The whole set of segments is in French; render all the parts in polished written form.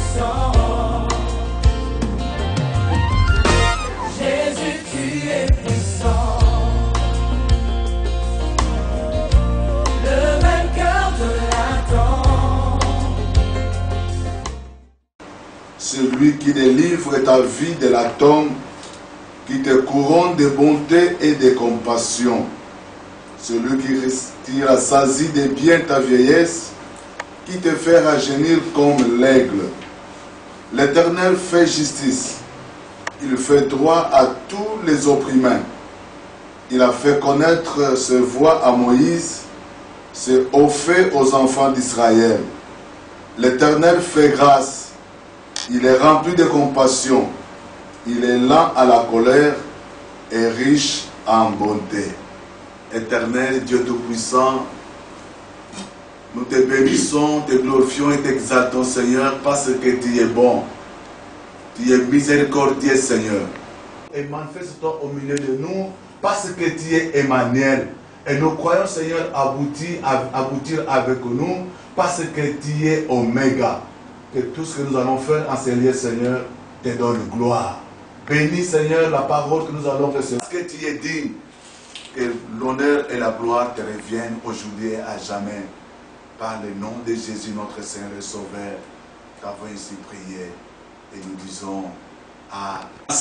puissant. Jésus, tu es puissant. Le vainqueur de l'attend. Celui qui délivre ta vie de la tombe, qui te couronne de bonté et de compassion. Celui qui rassasie de bien ta vieillesse, qui te fait rajeunir comme l'aigle. L'Éternel fait justice. Il fait droit à tous les opprimés. Il a fait connaître ses voies à Moïse, ses hauts faits aux enfants d'Israël. L'Éternel fait grâce. Il est rempli de compassion. Il est lent à la colère et riche en bonté. Éternel Dieu Tout-Puissant, nous te bénissons, te glorifions et t'exaltons, Seigneur, parce que tu es bon. Tu es miséricordieux, Seigneur. Et manifeste-toi au milieu de nous, parce que tu es Emmanuel. Et nous croyons, Seigneur, aboutir avec nous, parce que tu es Oméga. Que tout ce que nous allons faire en ces lieux, Seigneur, te donne gloire. Bénis, Seigneur, la parole que nous allons recevoir. Parce que tu es digne, que l'honneur et la gloire te reviennent aujourd'hui et à jamais. Par le nom de Jésus, notre Seigneur et Sauveur, nous avons ici prié et nous disons Amen.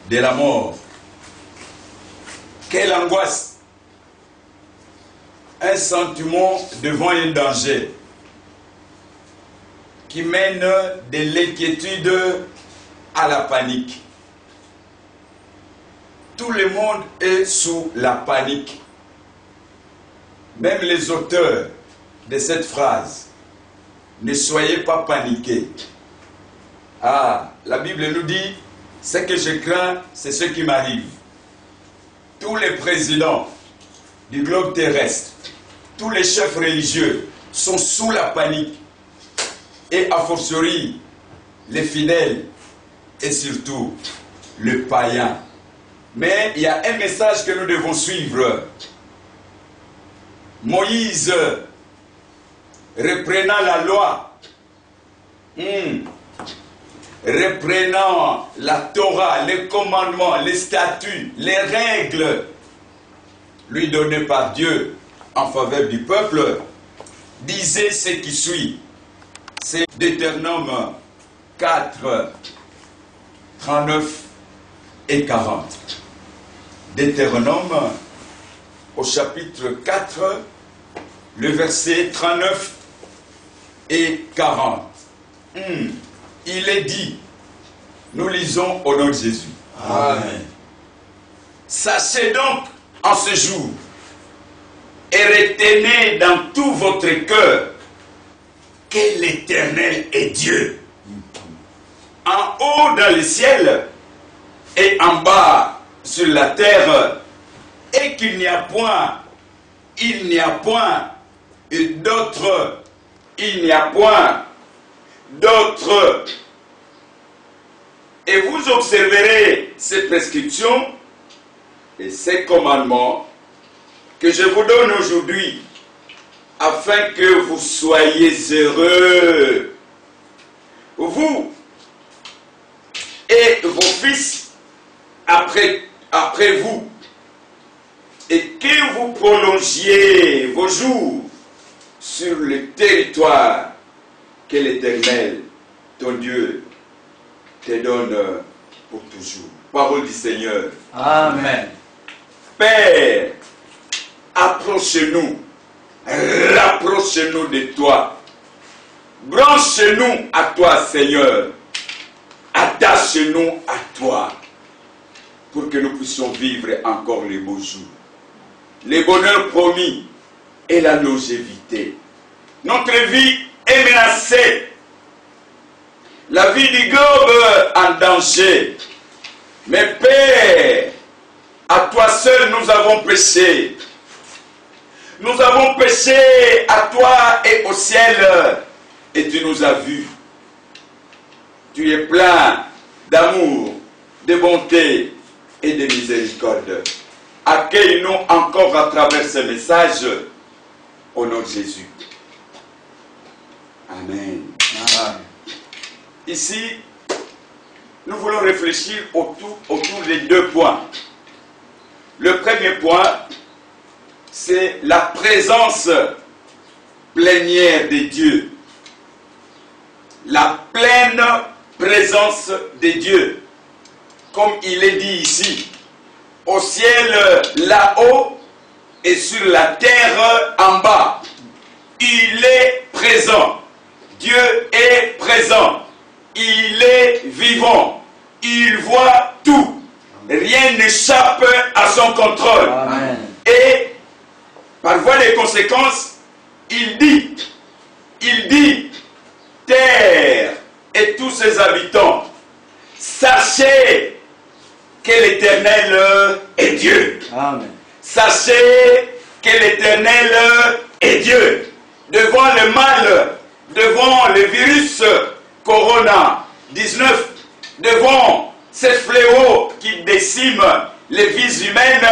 De la mort. Quelle angoisse! Un sentiment devant un danger qui mène de l'inquiétude à la panique. Tout le monde est sous la panique. Même les auteurs de cette phrase, ne soyez pas paniqués. Ah, la Bible nous dit, ce que je crains, c'est ce qui m'arrive. Tous les présidents du globe terrestre, tous les chefs religieux sont sous la panique. Et a fortiori, les fidèles et surtout le païen. Mais il y a un message que nous devons suivre. Moïse, reprenant la loi, reprenant la Torah, les commandements, les statuts, les règles, lui données par Dieu en faveur du peuple, disait ce qui suit. C'est Deutéronome 4, 39 et 40. Deutéronome au chapitre 4, le verset 39 et 40. Il est dit, nous lisons au nom de Jésus. Amen. Sachez donc en ce jour et retenez dans tout votre cœur que l'Éternel est Dieu. En haut dans le ciel et en bas sur la terre, et qu'il n'y a point, il n'y a point, et d'autres, il n'y a point, d'autres. Et vous observerez ces prescriptions et ces commandements que je vous donne aujourd'hui, afin que vous soyez heureux, vous et vos fils après vous, et que vous prolongiez vos jours sur le territoire que l'Éternel, ton Dieu, te donne pour toujours. Parole du Seigneur. Amen. Père, approche-nous, rapproche-nous de toi, branche-nous à toi, Seigneur, attache-nous à toi, pour que nous puissions vivre encore les beaux jours, les bonheurs promis et la longévité. Notre vie est menacée, la vie du globe en danger, mais Père, à toi seul nous avons péché. Nous avons péché à toi et au ciel, et tu nous as vus. Tu es plein d'amour, de bonté et de miséricorde. Accueille-nous encore à travers ce message, au nom de Jésus. Amen. Amen. ici, nous voulons réfléchir autour des deux points. Le premier point, c'est la présence plénière de Dieu. La pleine présence de Dieu. Comme il est dit ici, au ciel là-haut et sur la terre en bas. Il est présent. Dieu est présent. Il est vivant. Il voit tout. Rien n'échappe à son contrôle. Amen. Et par voie de conséquence, il dit, terre et tous ses habitants, sachez que l'Éternel est Dieu. Amen. Sachez que l'Éternel est Dieu. Devant le mal, devant le virus Corona-19, devant ce fléau qui décime les vies humaines,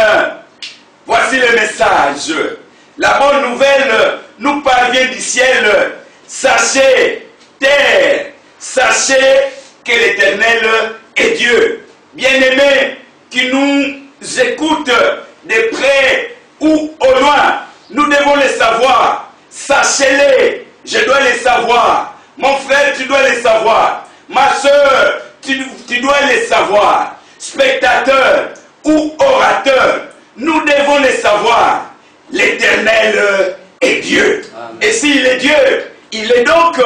voici le message. La bonne nouvelle nous parvient du ciel. Sachez, terre, sachez que l'Éternel est Dieu. Bien-aimés qui nous écoutent de près ou au loin, nous devons le savoir. Sachez-les, je dois les savoir. Mon frère, tu dois les savoir. Ma soeur, tu dois les savoir. Spectateur ou orateur, nous devons les savoir. L'Éternel est Dieu. Amen. Et s'il est Dieu, il est donc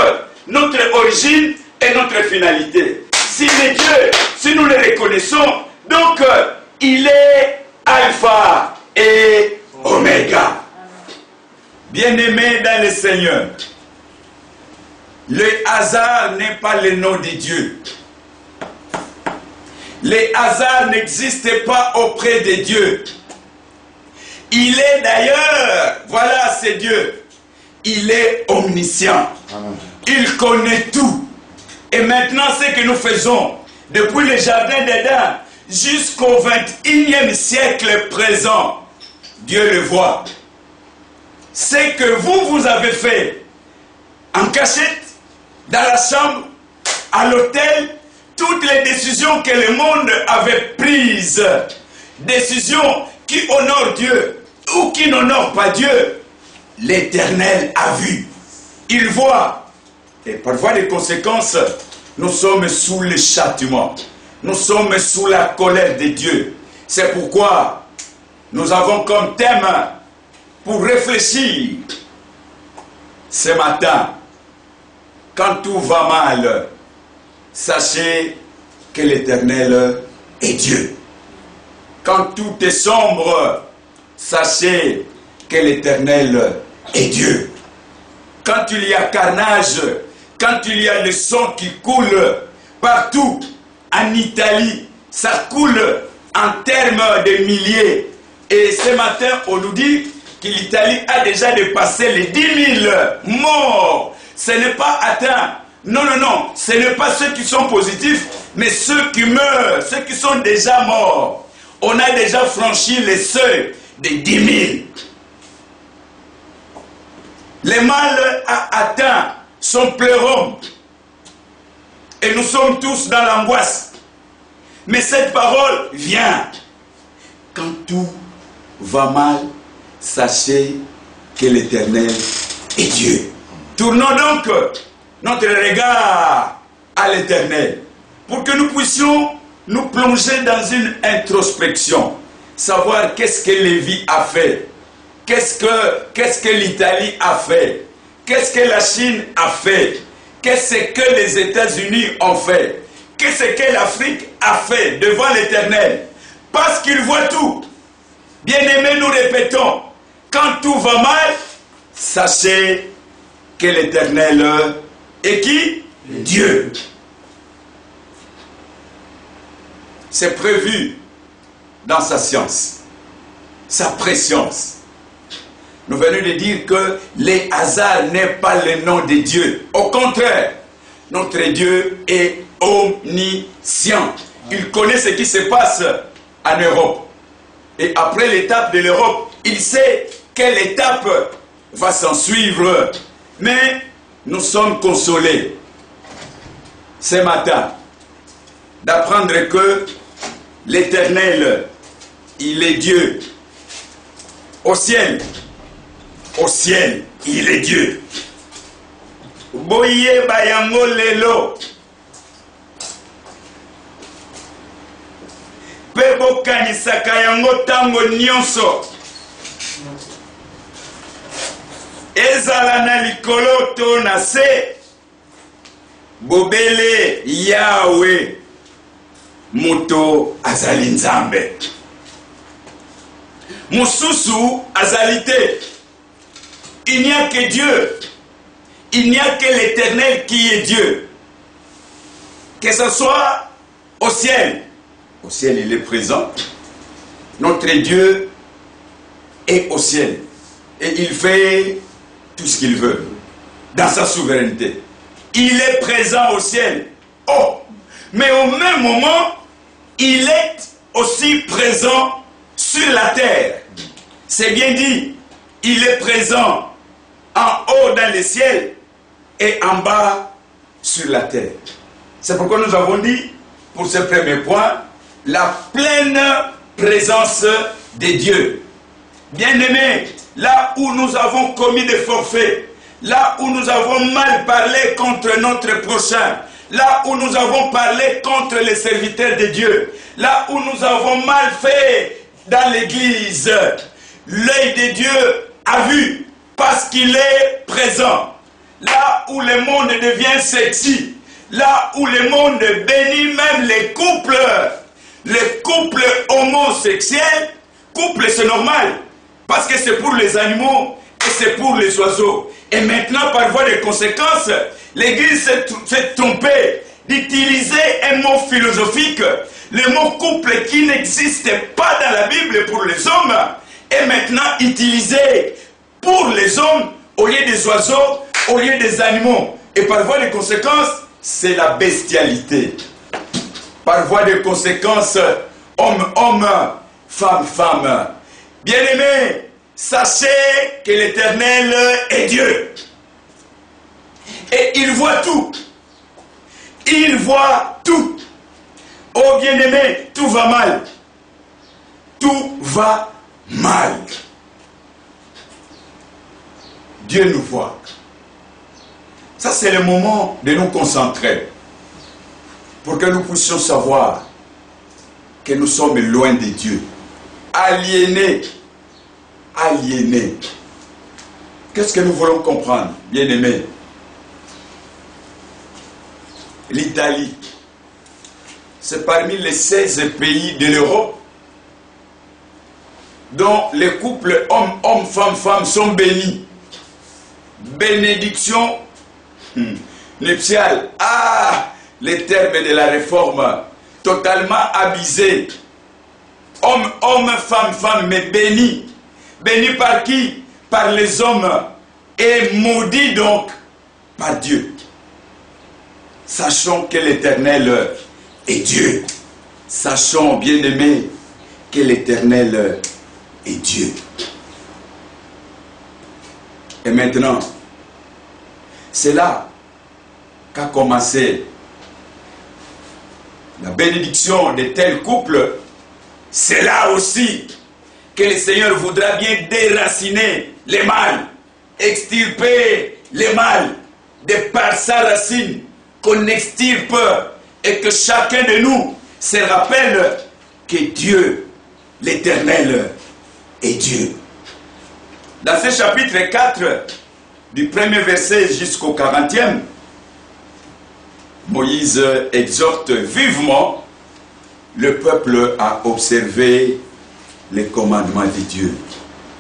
notre origine et notre finalité. S'il est Dieu, si nous le reconnaissons, donc il est Alpha et Oméga. Bien-aimés dans le Seigneur, le hasard n'est pas le nom de Dieu. Le hasard n'existe pas auprès de Dieu. Il est d'ailleurs, voilà, c'est Dieu. Il est omniscient. Amen. Il connaît tout. Et maintenant, ce que nous faisons, depuis le jardin d'Éden jusqu'au 21e siècle présent, Dieu le voit. Ce que vous avez fait en cachette, dans la chambre, à l'hôtel, toutes les décisions que le monde avait prises, décisions qui honorent Dieu ou qui n'honorent pas Dieu, l'Éternel a vu. Il voit. Et par voie de conséquences, nous sommes sous le châtiment. Nous sommes sous la colère de Dieu. C'est pourquoi nous avons comme thème pour réfléchir ce matin. Quand tout va mal, sachez que l'Éternel est Dieu. Quand tout est sombre, sachez que l'Éternel est Dieu. Quand il y a carnage, quand il y a le sang qui coule partout, en Italie, ça coule en termes de milliers. Et ce matin, on nous dit que l'Italie a déjà dépassé les 10 000 morts. Ce n'est pas atteint. Non, non, non. Ce n'est pas ceux qui sont positifs, mais ceux qui meurent, ceux qui sont déjà morts. On a déjà franchi les seuils des 10 000. Le mal a atteint son plérum. Et nous sommes tous dans l'angoisse. Mais cette parole vient. Quand tout va mal, sachez que l'Éternel est Dieu. Tournons donc notre regard à l'Éternel pour que nous puissions nous plonger dans une introspection. Savoir qu'est-ce que Lévi a fait. Qu'est-ce que l'Italie a fait. Qu'est-ce que la Chine a fait. Qu'est-ce que les États-Unis ont fait. Qu'est-ce que l'Afrique a fait devant l'Éternel. Parce qu'il voit tout. Bien-aimés, nous répétons, quand tout va mal, sachez que l'Éternel est qui? Dieu. C'est prévu dans sa science, sa préscience. Nous venons de dire que le hasard n'est pas le nom de Dieu. Au contraire, notre Dieu est omniscient. Il connaît ce qui se passe en Europe. Et après l'étape de l'Europe, il sait quelle étape va s'en suivre. Mais nous sommes consolés. ce matin d'apprendre que l'Éternel, il est Dieu. Au ciel, il est Dieu. Boye bayango lelo. Pebo kanisaka yango tango nyonso. Ezala na likolo to na se. Bobele Yahweh. Moto azali nzambe. Mususu azalité. Il n'y a que Dieu. Il n'y a que l'Éternel qui est Dieu. Que ce soit au ciel. Au ciel, il est présent. Notre Dieu est au ciel. Et il fait tout ce qu'il veut. Dans sa souveraineté. Il est présent au ciel. Oh! Mais au même moment, il est aussi présent sur la terre. C'est bien dit. Il est présent en haut dans les ciels et en bas sur la terre. C'est pourquoi nous avons dit, pour ce premier point, la pleine présence de Dieu. Bien-aimés, là où nous avons commis des forfaits, là où nous avons mal parlé contre notre prochain, là où nous avons parlé contre les serviteurs de Dieu, là où nous avons mal fait dans l'église, l'œil de Dieu a vu parce qu'il est présent. Là où le monde devient sexy, là où le monde bénit même les couples homosexuels, couple c'est normal, parce que c'est pour les animaux et c'est pour les oiseaux. Et maintenant, par voie de conséquence, l'Église s'est trompée d'utiliser un mot philosophique, le mot couple qui n'existe pas dans la Bible pour les hommes, est maintenant utilisé pour les hommes au lieu des oiseaux, au lieu des animaux. Et par voie de conséquence, c'est la bestialité. Par voie de conséquence, homme, homme, femme, femme. Bien-aimés, sachez que l'Éternel est Dieu. Et il voit tout. Il voit tout. Oh bien-aimés, tout va mal. Tout va mal. Dieu nous voit. Ça, c'est le moment de nous concentrer pour que nous puissions savoir que nous sommes loin de Dieu. Aliénés. Aliénés. Qu'est-ce que nous voulons comprendre, bien-aimés? L'Italie, c'est parmi les 16 pays de l'Europe dont les couples homme, femme, femme sont bénis. Bénédiction nuptiale. Ah, les termes de la réforme, totalement abusés. Homme, femme, femme, mais béni. Béni par qui? Par les hommes. Et maudit donc par Dieu. Sachons que l'Éternel est Dieu. Sachons, bien-aimés, que l'Éternel est Dieu. Et maintenant, c'est là qu'a commencé la bénédiction de tels couples. C'est là aussi que le Seigneur voudra bien déraciner les mal, extirper les mal, de par sa racine, qu'on extirpe et que chacun de nous se rappelle que Dieu, l'Éternel, est Dieu. Dans ce chapitre 4, du premier verset jusqu'au 40e, Moïse exhorte vivement le peuple à observer les commandements de Dieu.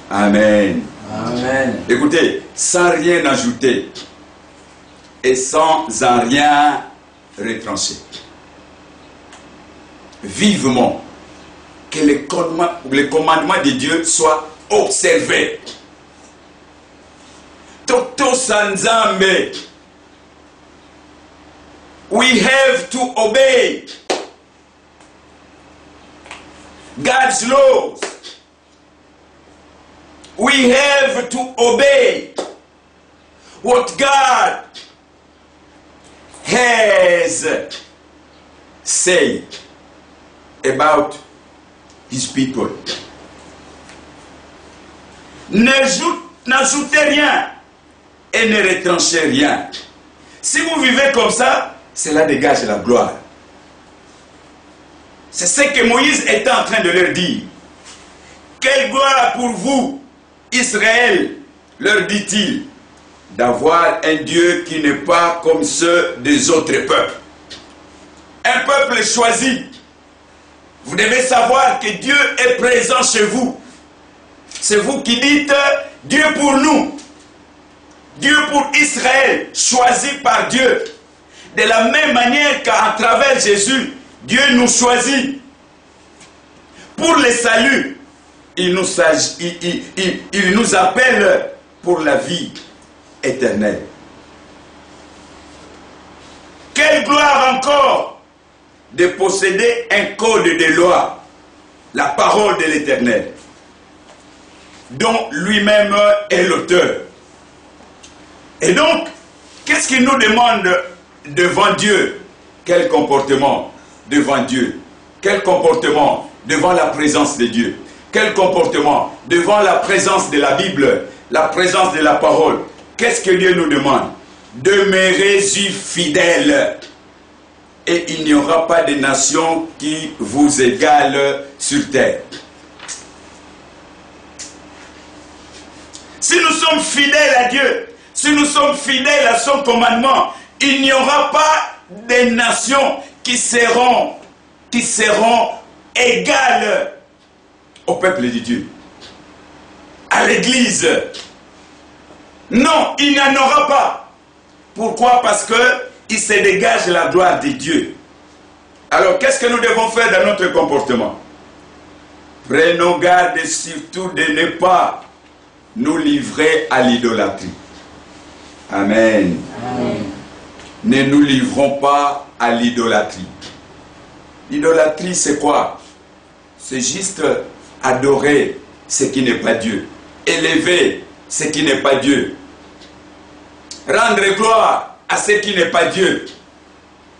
Amen. Amen. Écoutez, sans rien ajouter et sans en rien retrancher. Vivement que les commandements de Dieu soient observés. Toto Sanzambe. We have to obey God's laws. We have to obey what God has said about his people. N'ajoutez rien et ne retranchez rien. Si vous vivez comme ça, cela dégage la gloire. C'est ce que Moïse était en train de leur dire. Quelle gloire pour vous, Israël, leur dit-il, d'avoir un Dieu qui n'est pas comme ceux des autres peuples. Un peuple choisi. Vous devez savoir que Dieu est présent chez vous. C'est vous qui dites Dieu pour nous. Dieu pour Israël, choisi par Dieu. De la même manière qu'à travers Jésus, Dieu nous choisit. Pour le salut, il nous appelle pour la vie éternelle. Quelle gloire encore de posséder un code de loi, la parole de l'Éternel, dont lui-même est l'auteur. Et donc, qu'est-ce qu'il nous demande devant Dieu? Quel comportement devant Dieu? Quel comportement devant la présence de Dieu? Quel comportement devant la présence de la Bible, la présence de la parole? Qu'est-ce que Dieu nous demande? Demeurez-y fidèles. Et il n'y aura pas de nation qui vous égale sur terre. Si nous sommes fidèles à Dieu, si nous sommes fidèles à son commandement, il n'y aura pas de nations qui seront égales au peuple de Dieu, à l'église. Non, il n'y en aura pas. Pourquoi? Parce que il se dégage la gloire de Dieu. Alors, qu'est-ce que nous devons faire dans notre comportement? Prenons garde surtout de ne pas nous livrer à l'idolâtrie. Amen. Amen. Ne nous livrons pas à l'idolâtrie. L'idolâtrie, c'est quoi? C'est juste adorer ce qui n'est pas Dieu. Élever ce qui n'est pas Dieu. Rendre gloire à ce qui n'est pas Dieu.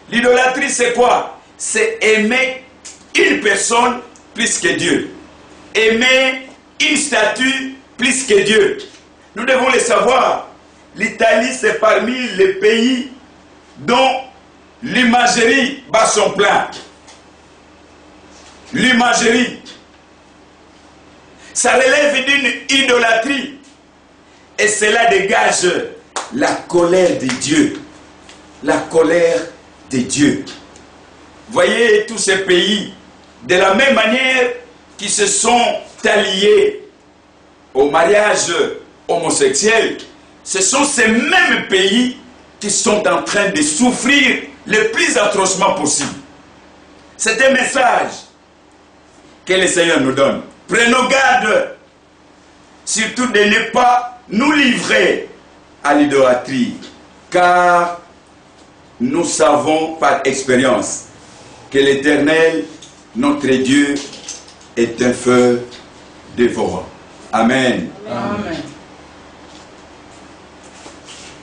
L'idolâtrie, c'est quoi? C'est aimer une personne plus que Dieu. Aimer une statue plus que Dieu. Nous devons le savoir. L'Italie, c'est parmi les pays dont l'imagerie bat son plein. L'imagerie. Ça relève d'une idolâtrie. Et cela dégage la colère de Dieu. La colère de Dieu. Voyez tous ces pays, de la même manière qui se sont alliés au mariage homosexuel, ce sont ces mêmes pays qui sont en train de souffrir le plus atrocement possible. C'est un message que le Seigneur nous donne. Prenons garde, surtout de ne pas nous livrer à l'idolâtrie, car nous savons par expérience que l'Éternel, notre Dieu, est un feu dévorant. Amen. Amen.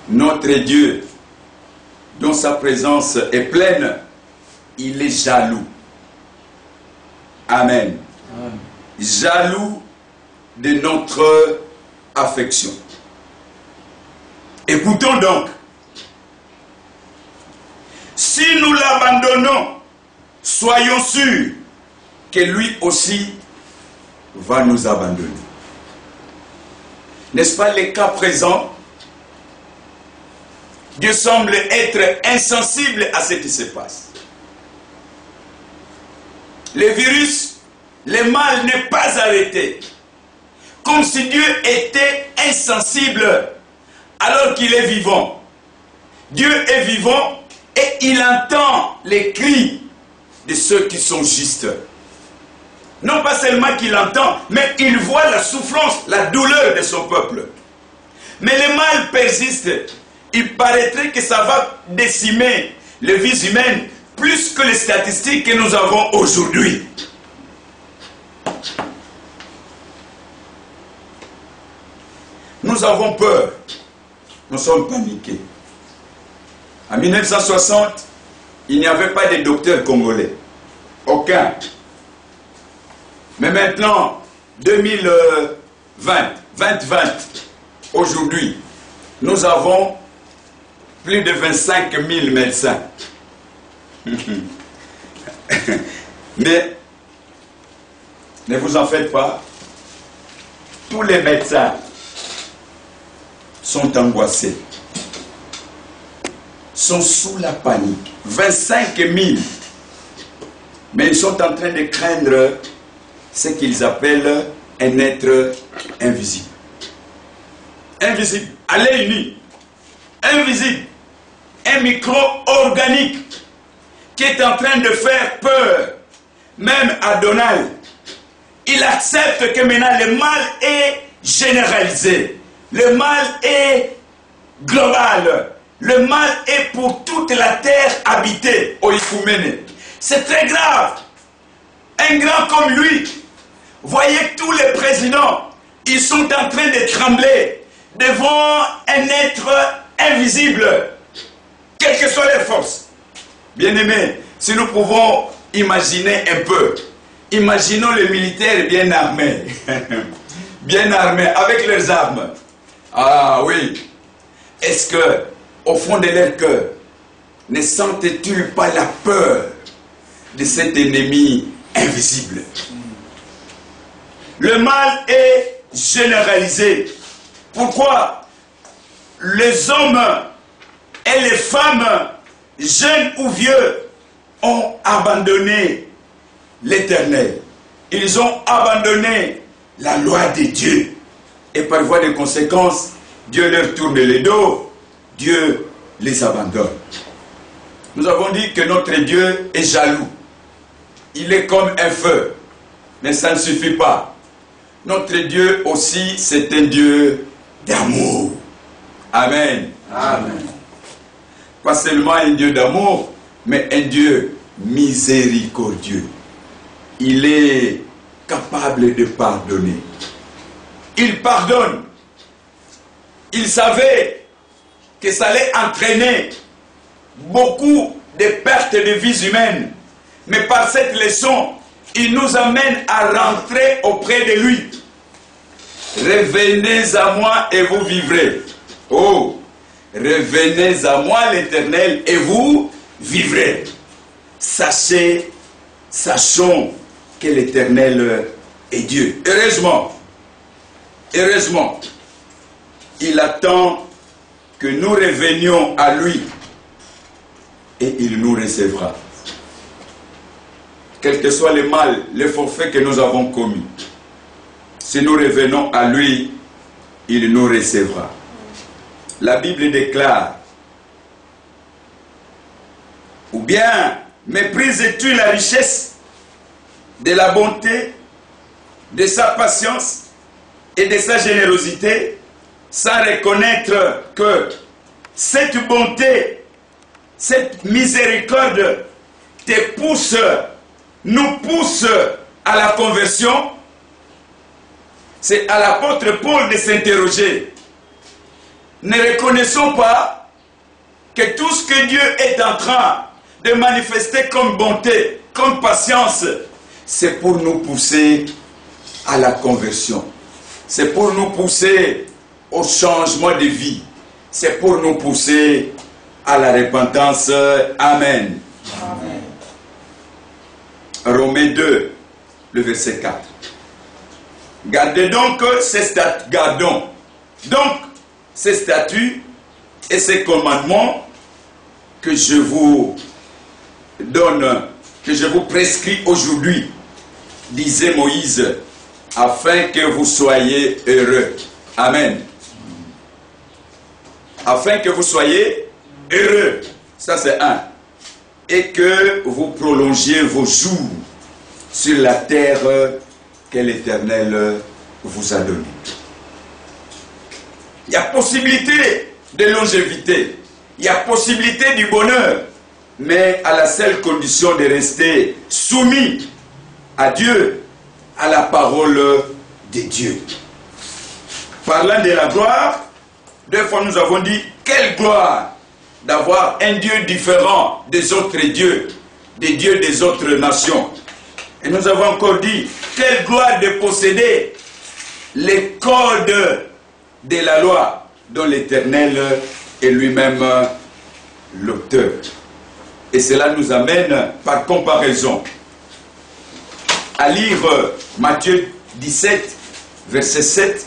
Notre Dieu, dont sa présence est pleine, il est jaloux. Amen. Amen. Jaloux de notre affection. Écoutons donc. Si nous l'abandonnons, soyons sûrs que lui aussi va nous abandonner. N'est-ce pas le cas présent? Dieu semble être insensible à ce qui se passe. Le virus, le mal n'est pas arrêté. Comme si Dieu était insensible alors qu'il est vivant. Dieu est vivant et il entend les cris de ceux qui sont justes. Non pas seulement qu'il entend, mais il voit la souffrance, la douleur de son peuple. Mais le mal persiste. Il paraîtrait que ça va décimer les vies humaines plus que les statistiques que nous avons aujourd'hui. Nous avons peur. Nous sommes paniqués. En 1960, il n'y avait pas de docteurs congolais. Aucun. Mais maintenant, 2020, aujourd'hui, nous avons plus de 25 000 médecins. Mais ne vous en faites pas. Tous les médecins sont angoissés, sont sous la panique. 25 000. Mais ils sont en train de craindre ce qu'ils appellent un être invisible. Invisible, à l'œil nu. Invisible. Un micro-organique qui est en train de faire peur, même à Donald. Il accepte que maintenant le mal est généralisé. Le mal est global. Le mal est pour toute la terre habitée au Ifoumene. C'est très grave. Un grand comme lui, voyez que tous les présidents, ils sont en train de trembler devant un être invisible, quelles que soient les forces. Bien-aimés, si nous pouvons imaginer un peu, imaginons les militaires bien armés, bien armés, avec leurs armes. Ah oui, est-ce que, au fond de leur cœur, ne sentent-ils pas la peur de cet ennemi invisible? Le mal est généralisé. Pourquoi? Les hommes et les femmes, jeunes ou vieux, ont abandonné l'Éternel. Ils ont abandonné la loi de Dieu. Et par voie de conséquence, Dieu leur tourne le dos, Dieu les abandonne. Nous avons dit que notre Dieu est jaloux. Il est comme un feu. Mais ça ne suffit pas. Notre Dieu aussi, c'est un Dieu d'amour. Amen. Amen. Pas seulement un Dieu d'amour, mais un Dieu miséricordieux. Il est capable de pardonner. Il pardonne. Il savait que ça allait entraîner beaucoup de pertes de vies humaines. Mais par cette leçon, il nous amène à rentrer auprès de lui. Revenez à moi et vous vivrez. Oh, revenez à moi l'Éternel et vous vivrez. Sachons que l'Éternel est Dieu. Heureusement, il attend que nous revenions à lui et il nous recevra. Quel que soit le mal, le forfait que nous avons commis, si nous revenons à lui, il nous recevra. La Bible déclare, ou bien méprises-tu la richesse de la bonté, de sa patience et de sa générosité, sans reconnaître que cette bonté, cette miséricorde nous pousse à la conversion? C'est à l'apôtre Paul de s'interroger. Ne reconnaissons pas que tout ce que Dieu est en train de manifester comme bonté, comme patience, c'est pour nous pousser à la conversion. C'est pour nous pousser au changement de vie. C'est pour nous pousser à la repentance. Amen. Amen. Romains 2, le verset 4. Gardons donc ces statuts et ces commandements que je vous donne, que je vous prescris aujourd'hui, disait Moïse, afin que vous soyez heureux. Amen. Afin que vous soyez heureux. Ça c'est un. Et que vous prolongiez vos jours sur la terre que l'Éternel vous a donnée. Il y a possibilité de longévité. Il y a possibilité du bonheur. Mais à la seule condition de rester soumis à Dieu, à la parole de Dieu. Parlant de la gloire, deux fois nous avons dit, quelle gloire! d'avoir un Dieu différent des autres dieux, des dieux des autres nations. Et nous avons encore dit, quelle gloire de posséder les codes de la loi dont l'Éternel est lui-même l'auteur. Et cela nous amène par comparaison à lire Matthieu 17, verset 7,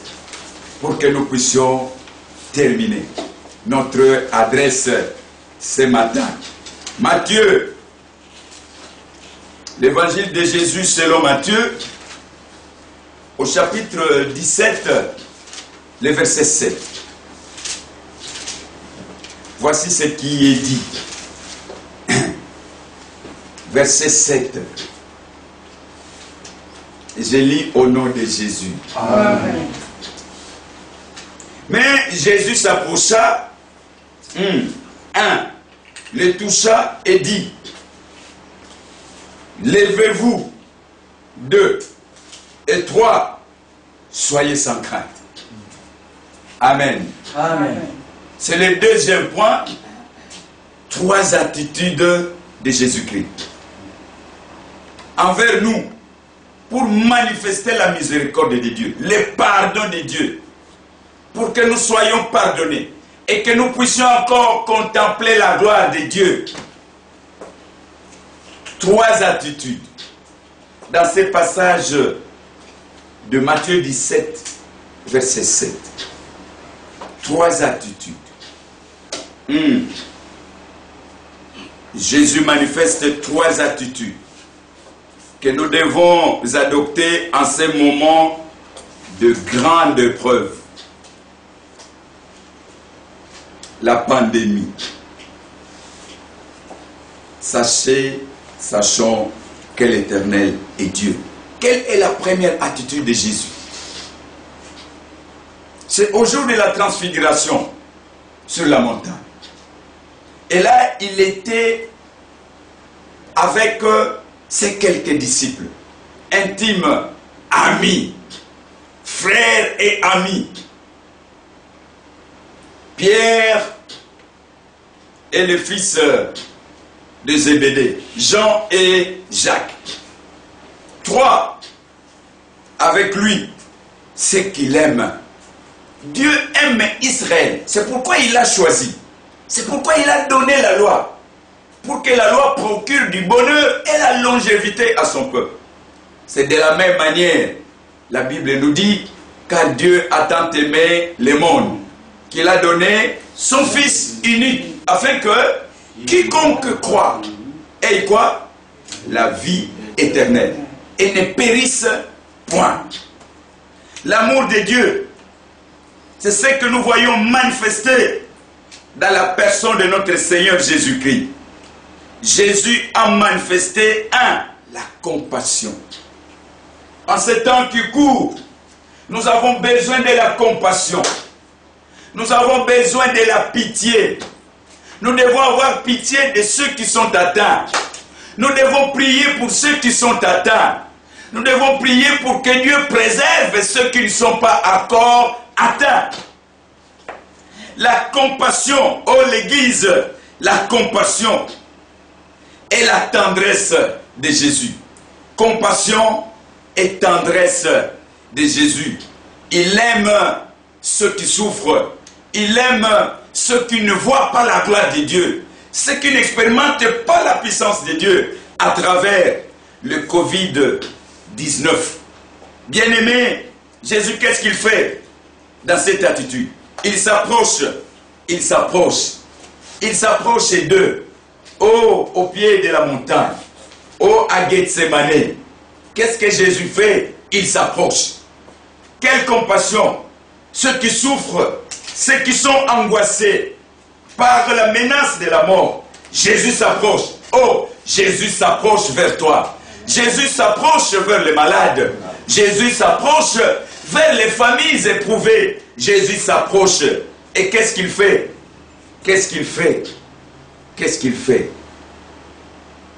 pour que nous puissions terminer notre adresse ce matin. Matthieu, l'évangile de Jésus selon Matthieu, au chapitre 17, le verset 7. Voici ce qui est dit. Verset 7. Je lis au nom de Jésus. Amen. Mais Jésus s'approcha, le toucha et dit, levez-vous, 2 et 3, soyez sans crainte. Amen. Amen. C'est le deuxième point, 3 attitudes de Jésus-Christ envers nous, pour manifester la miséricorde de Dieu, le pardon de Dieu, pour que nous soyons pardonnés et que nous puissions encore contempler la gloire de Dieu. 3 attitudes dans ce passage de Matthieu 17, verset 7. 3 attitudes. Jésus manifeste 3 attitudes que nous devons adopter en ces moments de grande épreuve. La pandémie. Sachons que l'Éternel est Dieu. Quelle est la première attitude de Jésus? C'est au jour de la transfiguration sur la montagne. Et là, il était avec ses quelques disciples, intimes, amis, frères et amis. Pierre et le fils de Zébédée, Jean et Jacques. 3, avec lui, c'est qu'il aime. Dieu aime Israël. C'est pourquoi il l'a choisi. C'est pourquoi il a donné la loi. Pour que la loi procure du bonheur et la longévité à son peuple. C'est de la même manière, la Bible nous dit, car Dieu a tant aimé le monde, qu'il a donné son Fils unique, afin que quiconque croit ait quoi? La vie éternelle. Et ne périsse point. L'amour de Dieu, c'est ce que nous voyons manifester dans la personne de notre Seigneur Jésus-Christ. Jésus a manifesté, la compassion. En ce temps qui court, nous avons besoin de la compassion. Nous avons besoin de la pitié. Nous devons avoir pitié de ceux qui sont atteints. Nous devons prier pour ceux qui sont atteints. Nous devons prier pour que Dieu préserve ceux qui ne sont pas encore atteints. La compassion, oh l'Église, la compassion et la tendresse de Jésus. Compassion et tendresse de Jésus. Il aime ceux qui souffrent. Il aime ceux qui ne voient pas la gloire de Dieu. Ceux qui n'expérimentent pas la puissance de Dieu à travers le Covid-19. Bien-aimé, Jésus, qu'est-ce qu'il fait dans cette attitude? Il s'approche d'eux. Oh, au pied de la montagne. Oh, à Gethsémane. Qu'est-ce que Jésus fait? Il s'approche. Quelle compassion! Ceux qui souffrent, ceux qui sont angoissés par la menace de la mort. Jésus s'approche. Oh, Jésus s'approche vers toi. Jésus s'approche vers les malades. Jésus s'approche vers les familles éprouvées. Jésus s'approche. Et qu'est-ce qu'il fait? Qu'est-ce qu'il fait? Qu'est-ce qu'il fait?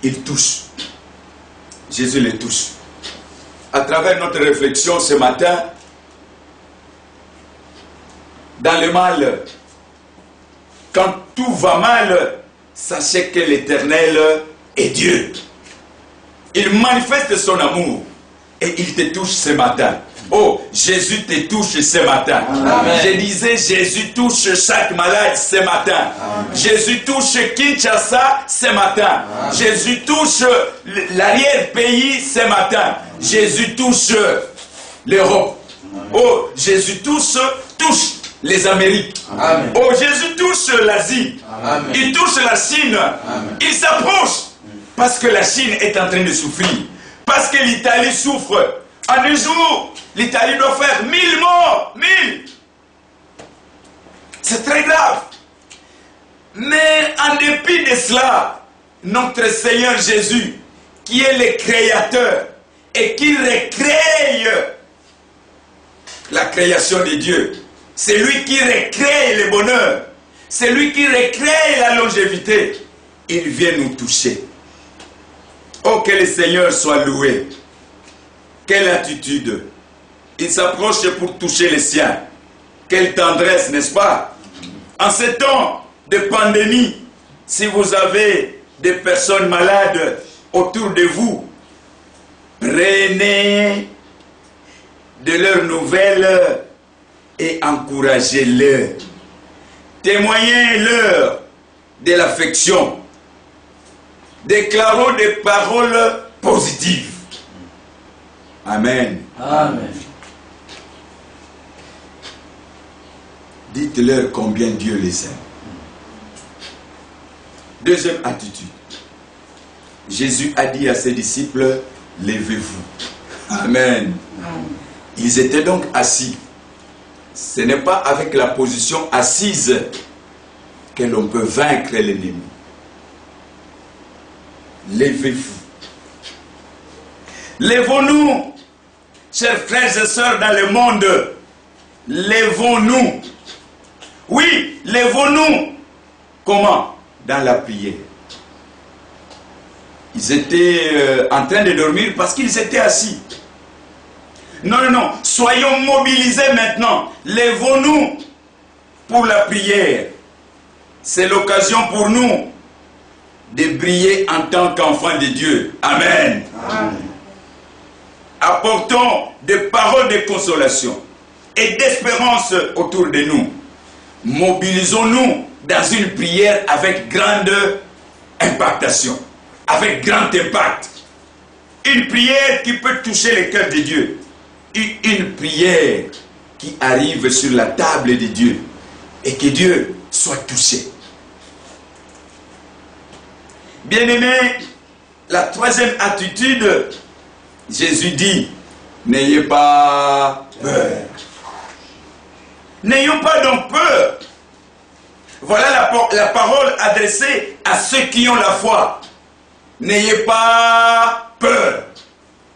Il touche. Jésus les touche. À travers notre réflexion ce matin, dans le mal, quand tout va mal, sachez que l'Éternel est Dieu. Il manifeste son amour et il te touche ce matin. Oh, Jésus te touche ce matin. Amen. Je disais, Jésus touche chaque malade ce matin. Amen. Jésus touche Kinshasa ce matin. Amen. Jésus touche l'arrière-pays ce matin. Jésus touche l'Europe. Oh, Jésus touche les Amériques. Amen. Oh, Jésus touche l'Asie. Amen. Il touche la Chine. Amen. Il s'approche. Parce que la Chine est en train de souffrir. Parce que l'Italie souffre. En un jour, l'Italie doit faire 1000 morts. 1000. C'est très grave. Mais en dépit de cela, notre Seigneur Jésus, qui est le Créateur et qui recrée la création de Dieu, c'est lui qui recrée le bonheur, c'est lui qui recrée la longévité, il vient nous toucher. Oh, que le Seigneur soit loué. Quelle attitude. Il s'approche pour toucher les siens. Quelle tendresse, n'est-ce pas? En ces temps de pandémie, si vous avez des personnes malades autour de vous, prenez de leurs nouvelles et encouragez-les. Témoignez-leur de l'affection. Déclarons des paroles positives. Amen. Amen. Dites-leur combien Dieu les aime. Deuxième attitude. Jésus a dit à ses disciples, levez-vous. Amen. Ils étaient donc assis. Ce n'est pas avec la position assise que l'on peut vaincre l'ennemi. Levez-vous. Lèvons-nous, chers frères et sœurs dans le monde. Lèvons-nous. Oui, lèvons-nous. Comment? Dans la prière. Ils étaient en train de dormir parce qu'ils étaient assis. Non, non, non. Soyons mobilisés maintenant. Lèvons-nous pour la prière. C'est l'occasion pour nous de briller en tant qu'enfants de Dieu. Amen. Amen. Apportons des paroles de consolation et d'espérance autour de nous. Mobilisons-nous dans une prière avec grande impactation, avec grand impact. Une prière qui peut toucher le cœur de Dieu. Une prière qui arrive sur la table de Dieu et que Dieu soit touché. Bien-aimés, la troisième attitude, Jésus dit, n'ayez pas peur. N'ayons pas donc peur. Voilà la parole adressée à ceux qui ont la foi. N'ayez pas peur.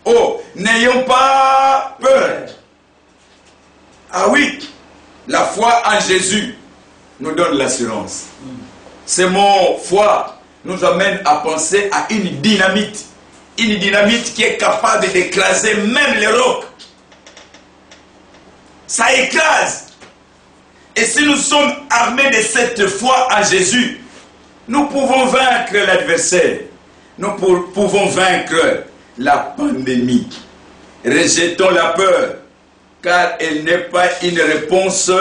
Oh, n'ayons pas peur. Ah oui, la foi en Jésus nous donne l'assurance. Ce mot foi nous amène à penser à une dynamite. Une dynamite qui est capable d'écraser même les rocs. Ça écrase. Et si nous sommes armés de cette foi en Jésus, nous pouvons vaincre l'adversaire. Nous pouvons vaincre la pandémie. Rejetons la peur, car elle n'est pas une réponse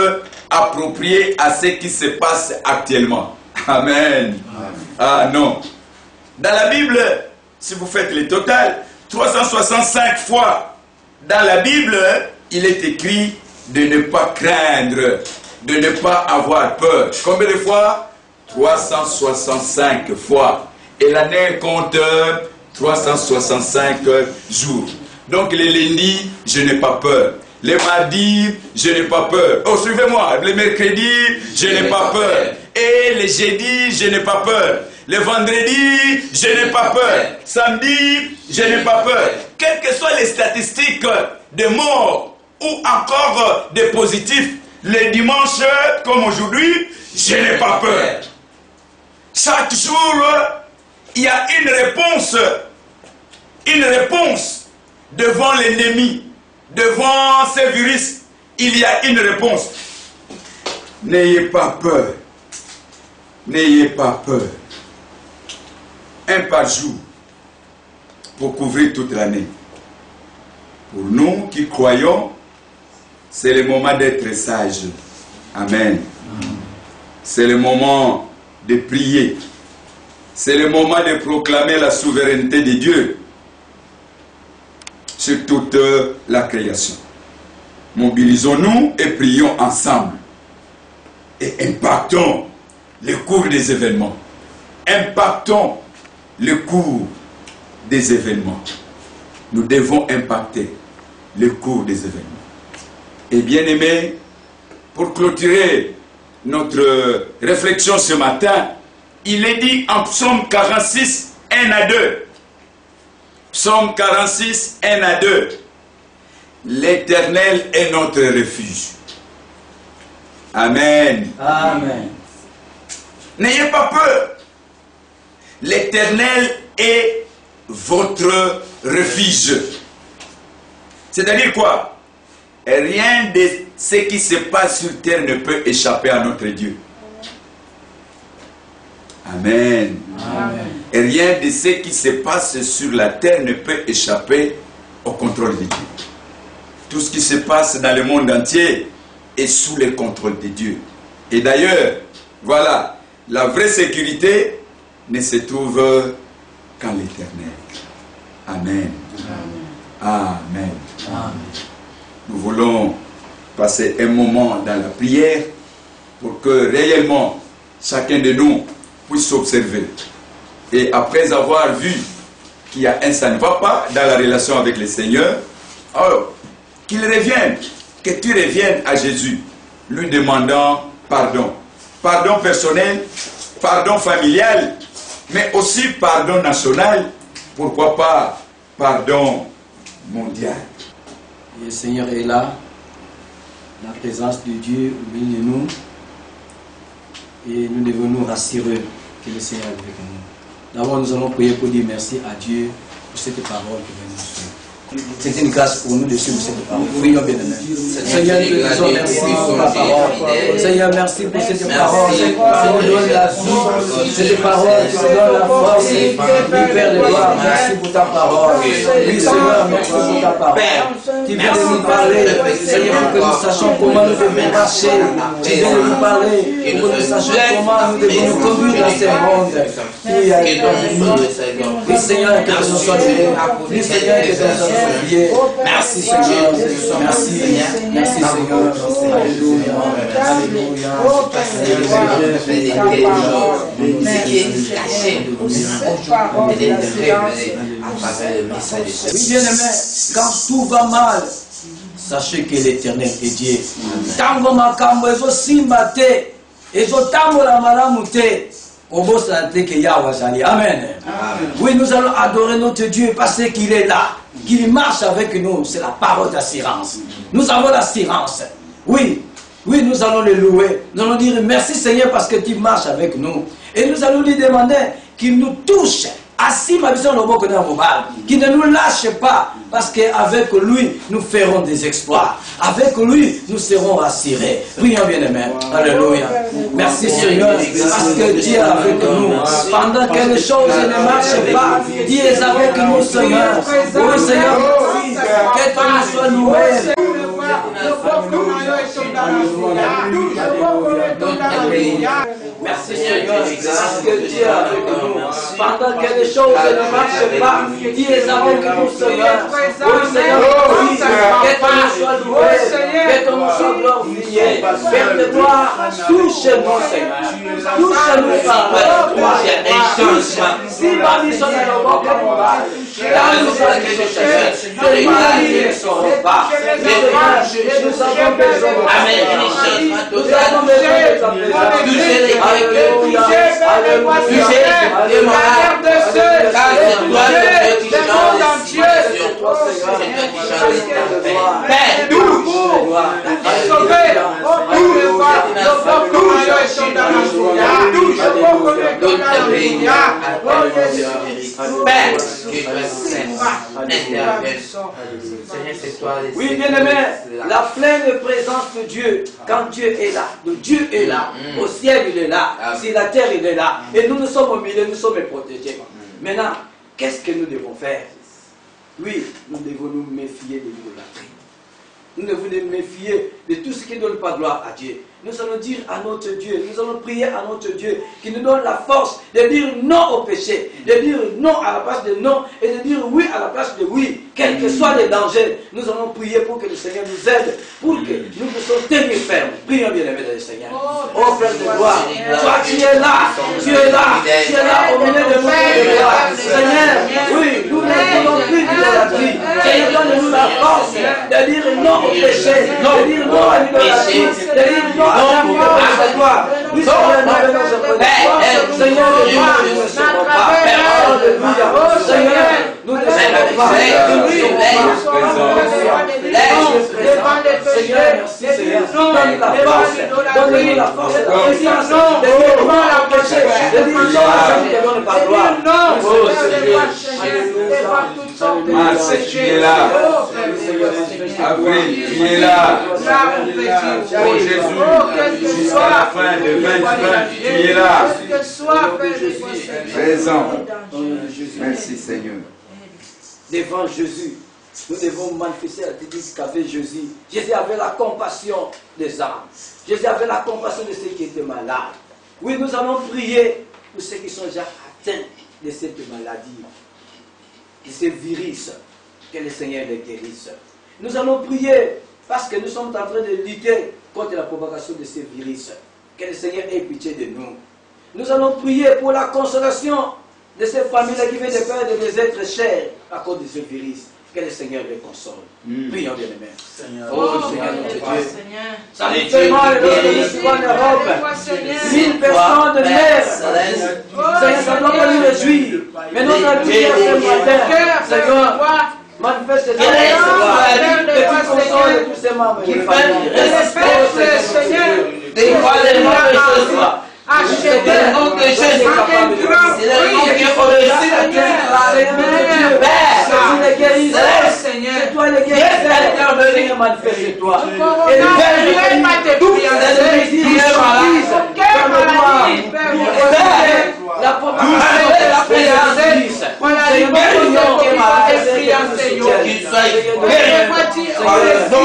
appropriée à ce qui se passe actuellement. Amen. Ah non. Dans la Bible, si vous faites le total, 365 fois dans la Bible, il est écrit de ne pas craindre, de ne pas avoir peur. Combien de fois? 365 fois. Et l'année compte 365 jours. Donc les lundis, je n'ai pas peur. Les mardis, je n'ai pas peur. Oh, suivez-moi. Les mercredis, je n'ai pas peur. Et les jeudis, je n'ai pas peur. Le vendredi, je n'ai pas peur. Samedi, je n'ai pas peur. Quelles que soient les statistiques de morts ou encore de positifs, le dimanche, comme aujourd'hui, je n'ai pas peur. Chaque jour, il y a une réponse devant l'ennemi, devant ces virus. Il y a une réponse. N'ayez pas peur. N'ayez pas peur. Un par jour pour couvrir toute l'année. Pour nous qui croyons, c'est le moment d'être sage. Amen. C'est le moment de prier. C'est le moment de proclamer la souveraineté de Dieu sur toute la création. Mobilisons-nous et prions ensemble. Et impactons le cours des événements. Impactons le cours des événements. Nous devons impacter le cours des événements. Et bien aimés, pour clôturer notre réflexion ce matin, il est dit en Psaume 46, 1 à 2. Psaume 46, 1 à 2. L'Éternel est notre refuge. Amen. Amen. N'ayez pas peur. L'Éternel est votre refuge. C'est-à-dire quoi? Rien de ce qui se passe sur terre ne peut échapper à notre Dieu. Amen. Amen. Et rien de ce qui se passe sur la terre ne peut échapper au contrôle de Dieu. Tout ce qui se passe dans le monde entier est sous le contrôle de Dieu. Et d'ailleurs, voilà, la vraie sécurité ne se trouve qu'en l'Éternel. Amen. Amen. Amen. Nous voulons passer un moment dans la prière pour que réellement chacun de nous puisse s'observer. Et après avoir vu qu'il y a un ça ne va pas dans la relation avec le Seigneur, alors qu'il revienne, que tu reviennes à Jésus, lui demandant pardon. Pardon personnel, pardon familial, mais aussi pardon national, pourquoi pas pardon mondial. Et le Seigneur est là, la présence de Dieu au milieu de nous, et nous devons nous rassurer que le Seigneur est avec nous. D'abord, nous allons prier pour dire merci à Dieu pour cette parole que vient nous suivre. C'est une grâce pour nous de suivre cette parole. Prions bien aimé. Seigneur, nous te disons merci pour ta parole. Seigneur, merci pour cette parole. Cette parole donne la vie. Cette parole qui nous donne la force. Oui, Père de gloire, merci pour ta parole. Oui, Seigneur, merci pour ta parole. Tu viens de nous parler, Seigneur, pour que nous sachions comment nous devons marcher. Tu viens de nous parler pour que nous sachions comment nous devons nous conduire dans ce monde. Oui, Seigneur, que nous soyons loués. Oui, Seigneur, que nous soyons loués. Merci, Seigneur. Merci, merci, Seigneur. Alléluia. Alléluia. Oui, bien aimé, quand tout va mal, sachez que l'Éternel est Dieu. Tango makambo ezosimba te, ezotambola malamu te, obosana te ke Yahweh azali. Amen. Oui, nous allons adorer notre Dieu parce qu'il est là, qu'il marche avec nous. C'est la parole d'assurance. Nous avons l'assurance. Oui, oui, nous allons le louer. Nous allons dire merci Seigneur parce que tu marches avec nous. Et nous allons lui demander qu'il nous touche. Qui ne nous lâche pas, parce qu'avec lui, nous ferons des exploits. Avec lui, nous serons rassurés. Prions bien aimé. Alléluia. Merci Seigneur, parce que Dieu est avec nous. Pendant que les choses ne marchent pas, Dieu est avec nous, Seigneur. Oui, Seigneur, que ton nom soit loué. Merci Seigneur, parce que Dieu est avec nous. Pendant que les choses ne marchent pas, Dieu est avec nous, Seigneur. Oui, Seigneur, que ton nom soit loué, que ton nom soit glorifié. Père de gloire, touche-nous, Seigneur. Touche-nous par la gloire. Si ma mission est le bon comme on va, dans nous sommes les choses, les maladies ne seront pas. Nous avons besoin. Amen. Nous avons besoin de ta présence. Alléluia. De ceux qui sont dans Dieu. Père, nous, sauvez, Père, Seigneur, c'est toi. Oui, bien-aimé, la pleine présence de Dieu, quand Dieu est là, Dieu est là, au ciel il est là, sur la terre il est là, et nous sommes au milieu, nous sommes protégés. Maintenant, qu'est-ce que nous devons faire? Oui, nous devons nous méfier de l'idolâtrie. Nous devons nous méfier de tout ce qui ne donne pas gloire à Dieu. Nous allons dire à notre Dieu, nous allons prier à notre Dieu qui nous donne la force de dire non au péché, de dire non à la place de non et de dire oui à la place de oui, quels que soient les dangers. Nous allons prier pour que le Seigneur nous aide, pour que nous puissions tenir ferme. Prions bien aimé le Seigneur. Oh Père de gloire, toi tu es là, tu es là au milieu de nous, de gloire. Seigneur, oui, nous ne voulons plus d'idolâtrie. Seigneur, donne-nous la force de dire non au péché, de dire non à l'idolâtrie, de dire non à la gloire. Oui, Seigneur, nous venons auprès de toi. Seigneur, de gloire, nous ne serons pas. Alléluia. Seigneur, nous ne serons pas. Seigneur, merci Seigneur. Donne la force, donne-nous la force et la puissance de dire non à la péché, de dire non à ce qui ne donne pas gloire. Oh Seigneur, alléluia. Tu es là. Avril, tu es là. Oh Jésus, jusqu'à la fin de 2020, tu es là. Présent. Merci Seigneur. Devant Jésus, nous devons manifester la technique qu'avait Jésus. Jésus avait la compassion des âmes. Jésus avait la compassion de ceux qui étaient malades. Oui, nous allons prier pour ceux qui sont déjà atteints de cette maladie, de ces virus, que le Seigneur les guérisse. Nous allons prier parce que nous sommes en train de lutter contre la propagation de ces virus. Que le Seigneur ait pitié de nous. Nous allons prier pour la consolation de ces familles qui viennent de perdre des êtres chers à cause de ce virus. Que le Seigneur les console. Prions bien aimés. Oh Seigneur notre Dieu. Ça nous fait mal lorsque nous suivons en Europe. 1000 personnes de mer. Seigneur, ça ne doit pas nous réjouir. Mais nous avons prié ce matin. Seigneur, manifeste ta grâce et tu consoles tous ces membres de la famille. Acheter le nom de Jésus. C'est le nom qui est au-dessus de Dieu. Père, Seigneur, c'est toi le guérisseur. Seigneur, manifeste-toi. Et le Père, tous les désirs la propagation de la présence. qu'il soit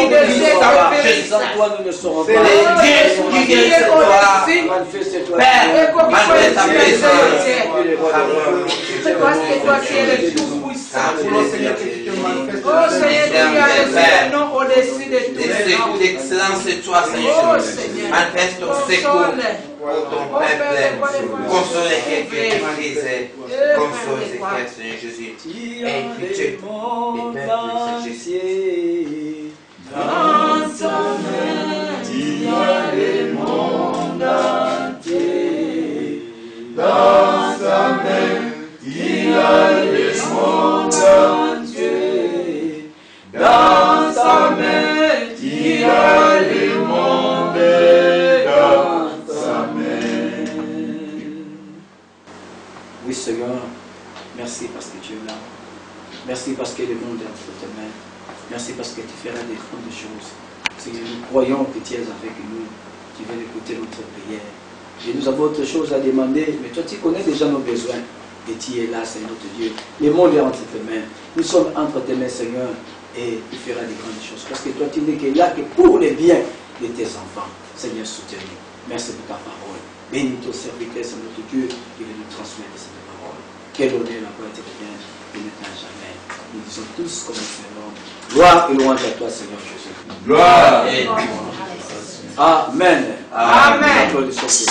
guéri. Sans toi, nous ne serons pas. C'est Dieu qui guérit toi. Père, manifeste ta présence. C'est toi qui es le tout-puissant. Oh Seigneur, tu as le nom au-dessus de tous les noms. D'excellence, c'est toi, Seigneur. Manifeste ton secours pour ton peuple. Console les cœurs brisés. Console les cœurs, Seigneur Jésus. Et pitié, les peuples, Jésus. Dans ta main, il y a les mondes entiers. Dans ta main, il y a les mondes entiers. Dans ta main, il y a les mondes dans ta main. Oui, Seigneur, merci parce que tu es là. Merci parce que le monde est entre tes mains. Merci parce que tu feras des grandes choses. Seigneur, nous croyons que tu es avec nous. Tu veux écouter notre prière. Et nous avons autre chose à demander, mais toi tu connais déjà nos besoins. Et tu es là, Seigneur notre Dieu. Le monde est entre tes mains. Nous sommes entre tes mains, Seigneur, et tu feras des grandes choses. Parce que toi tu n'es que là que pour le bien de tes enfants. Seigneur, soutiens-nous. Merci pour ta parole. Bénis ton serviteur, Seigneur notre Dieu, qui veut nous transmettre cette parole. Quel honneur la gloire te revient, et maintenant jamais. Nous disons tous comme un nom. Gloire et louange à toi, Seigneur Jésus. Gloire. Amen. Amen. Applaudissons pour Dieu.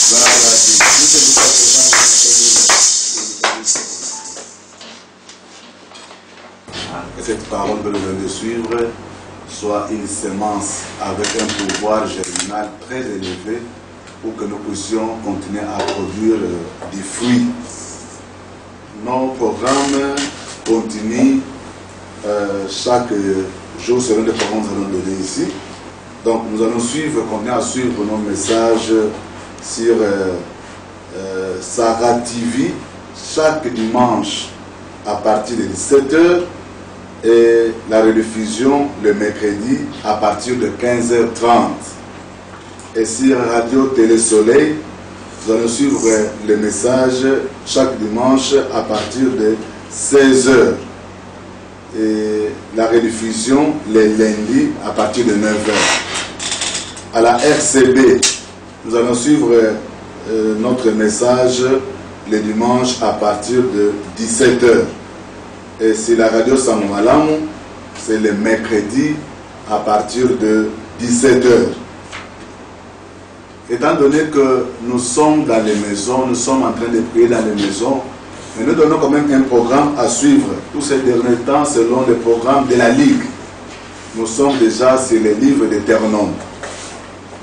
Gloire à Dieu. Que cette parole que nous venons de suivre soit une semence avec un pouvoir germinal très élevé pour que nous puissions continuer à produire des fruits. Nos programmes continuent chaque jour selon les programmes que nous allons donner ici. Donc nous allons continuer à suivre nos messages sur Sarah TV chaque dimanche à partir de 17h et la rediffusion le mercredi à partir de 15h30. Et sur Radio Télé Soleil, nous allons suivre le message chaque dimanche à partir de 16h. Et la rediffusion les lundis à partir de 9h. À la RCB, nous allons suivre notre message le dimanche à partir de 17h. Et sur la radio Samoalamu, c'est le mercredi à partir de 17h. Étant donné que nous sommes dans les maisons, nous sommes en train de prier dans les maisons, mais nous donnons quand même un programme à suivre. Tous ces derniers temps, selon le programme de la Ligue, nous sommes déjà sur les livres d'Éternel.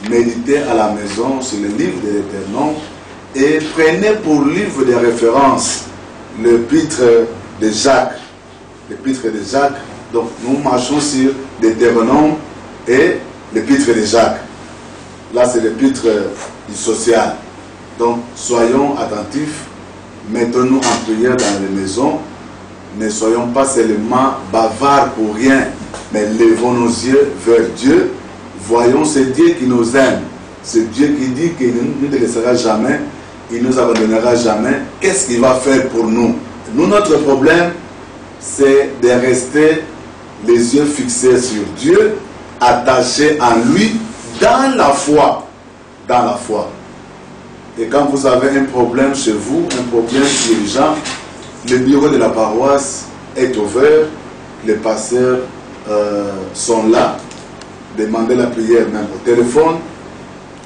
Méditez à la maison sur le livre de l'Éternel et prenez pour livre de référence l'épître de Jacques. L'épître de Jacques. Donc nous marchons sur l'Éternel et l'épître de Jacques. Là, c'est l'épître du social. Donc, soyons attentifs. Mettons-nous en prière dans les maisons. Ne soyons pas seulement bavards pour rien, mais levons nos yeux vers Dieu. Voyons ce Dieu qui nous aime. Ce Dieu qui dit qu'il ne nous laissera jamais, il ne nous abandonnera jamais. Qu'est-ce qu'il va faire pour nous? Nous, notre problème, c'est de rester les yeux fixés sur Dieu, attachés à lui, dans la foi. Dans la foi. Et quand vous avez un problème chez vous, un problème urgent, le bureau de la paroisse est ouvert, les pasteurs sont là, demandez la prière même au téléphone.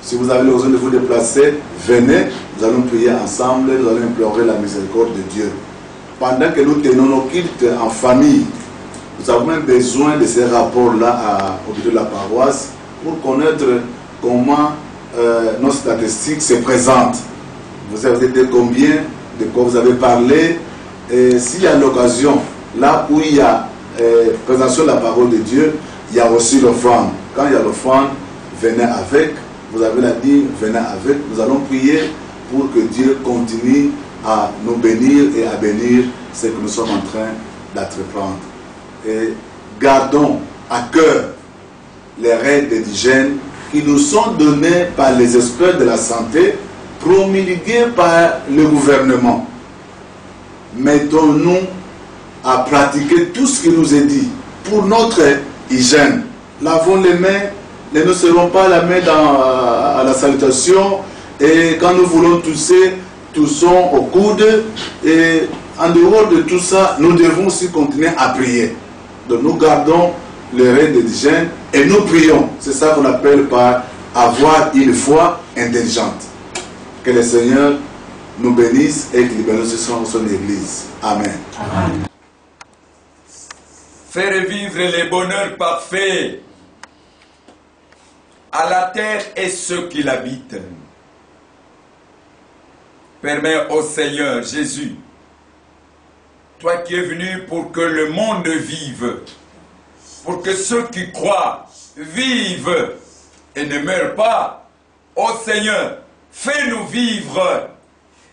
Si vous avez besoin de vous déplacer, venez, nous allons prier ensemble, nous allons implorer la miséricorde de Dieu. Pendant que nous tenons nos cultes en famille, nous avons même besoin de ces rapports-là au bureau de la paroisse pour connaître comment nos statistiques se présentent. Vous avez été combien, de quoi vous avez parlé, et s'il y a l'occasion, là où il y a présentation de la parole de Dieu, il y a aussi l'offrande. Quand il y a l'offrande, venez avec, vous avez la dit, venez avec, nous allons prier pour que Dieu continue à nous bénir et à bénir ce que nous sommes en train d'entreprendre. Et gardons à cœur les règles d'hygiène qui nous sont donnés par les experts de la santé, promulgués par le gouvernement. Mettons-nous à pratiquer tout ce qui nous est dit pour notre hygiène. Lavons les mains, ne nous servons pas la main à la salutation, et quand nous voulons tousser, toussons au coude, et en dehors de tout ça, nous devons aussi continuer à prier. Donc nous gardons les règles d'hygiène et nous prions. C'est ça qu'on appelle par avoir une foi intelligente. Que le Seigneur nous bénisse et qu'il bénisse son Église. Amen. Amen. Faire vivre les bonheurs parfaits à la terre et ceux qui l'habitent. Permets au Seigneur Jésus, toi qui es venu pour que le monde vive, pour que ceux qui croient vivent et ne meurent pas. Ô Seigneur, fais-nous vivre,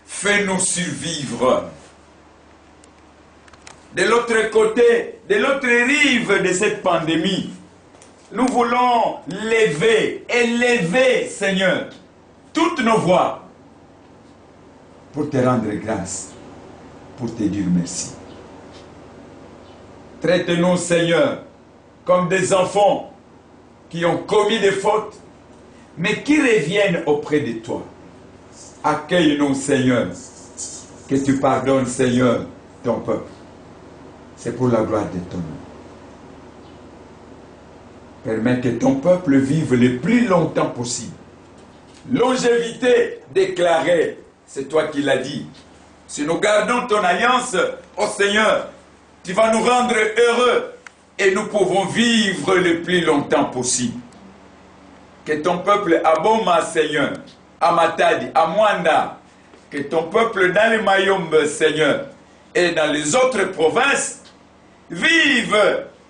fais-nous survivre. De l'autre côté, de l'autre rive de cette pandémie, nous voulons élever, Seigneur, toutes nos voix pour te rendre grâce, pour te dire merci. Traite-nous, Seigneur, comme des enfants qui ont commis des fautes, mais qui reviennent auprès de toi. Accueille-nous, Seigneur, que tu pardonnes, Seigneur, ton peuple. C'est pour la gloire de ton nom. Permets que ton peuple vive le plus longtemps possible. Longévité déclarée, c'est toi qui l'as dit. Si nous gardons ton alliance, ô Seigneur, tu vas nous rendre heureux et nous pouvons vivre le plus longtemps possible. Que ton peuple à Boma, Seigneur, à Matadi, à Mwanda, que ton peuple dans les Mayombe, Seigneur, et dans les autres provinces, vive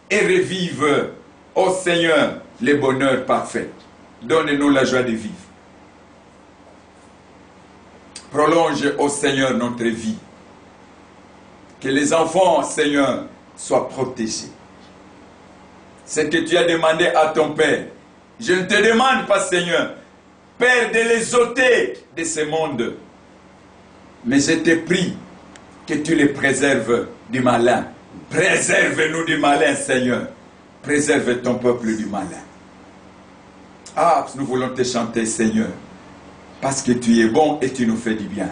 et revive, ô Seigneur, les bonheurs parfaits. Donne-nous la joie de vivre. Prolonge, ô Seigneur, notre vie. Que les enfants, Seigneur, soient protégés. C'est que tu as demandé à ton Père. Je ne te demande pas, Seigneur, Père, de les ôter de ce monde. Mais je te prie que tu les préserves du malin. Préserve-nous du malin, Seigneur. Préserve ton peuple du malin. Ah, nous voulons te chanter, Seigneur, parce que tu es bon et tu nous fais du bien.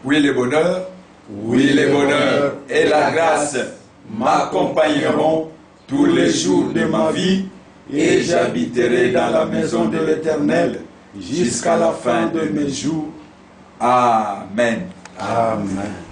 Oui, le bonheur, oui, le bonheur et la grâce m'accompagneront tous les jours de ma vie et j'habiterai dans la maison de l'Éternel jusqu'à la fin de mes jours. Amen. Amen.